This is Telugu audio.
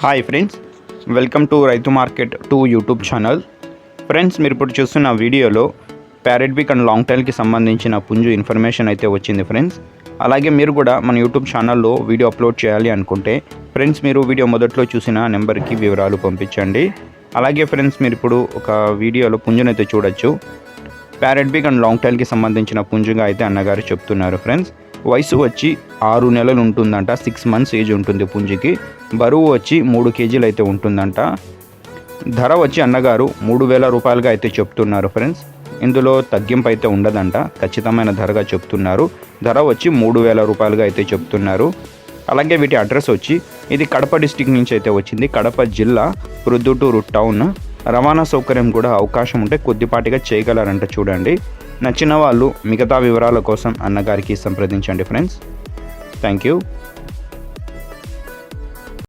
హాయ్ ఫ్రెండ్స్, వెల్కమ్ టు రైతు మార్కెట్ 2 యూట్యూబ్ ఛానల్. ఫ్రెండ్స్, మీరు ఇప్పుడు చూస్తున్న వీడియోలో ప్యారెట్ బీక్ అండ్ లాంగ్ టైల్కి సంబంధించిన పుంజు ఇన్ఫర్మేషన్ అయితే వచ్చింది ఫ్రెండ్స్. అలాగే మీరు కూడా మన యూట్యూబ్ ఛానల్లో వీడియో అప్లోడ్ చేయాలి అనుకుంటే ఫ్రెండ్స్ మీరు వీడియో మొదట్లో చూసిన నెంబర్కి వివరాలు పంపించండి. అలాగే ఫ్రెండ్స్, మీరు ఇప్పుడు ఒక వీడియోలో పుంజునైతే చూడొచ్చు. ప్యారెట్ బీక్ అండ్ లాంగ్ టైల్కి సంబంధించిన పుంజుగా అయితే అన్నగారు చెప్తున్నారు ఫ్రెండ్స్. వయసు వచ్చి 6 నెలలు ఉంటుందంట, 6 మంత్స్ ఏజ్ ఉంటుంది పుంజుకి. బరువు వచ్చి 3 కేజీలు అయితే ఉంటుందంట. ధర వచ్చి అన్నగారు 3,000 రూపాయలుగా అయితే చెప్తున్నారు ఫ్రెండ్స్. ఇందులో తగ్గింపు అయితే ఉండదంట, ఖచ్చితమైన ధరగా చెప్తున్నారు. ధర వచ్చి 3,000 రూపాయలుగా అయితే చెప్తున్నారు. అలాగే వీటి అడ్రస్ వచ్చి ఇది కడప డిస్టిక్ నుంచి అయితే వచ్చింది. కడప జిల్లా ప్రొద్దుటూరు టౌన్. రవాణా సౌకర్యం కూడా అవకాశం ఉంటే కొద్దిపాటిగా చేయగలరంట. చూడండి, నచ్చిన వాళ్ళు మిగతా వివరాల కోసం అన్నగారికి సంప్రదించండి ఫ్రెండ్స్. Thank you.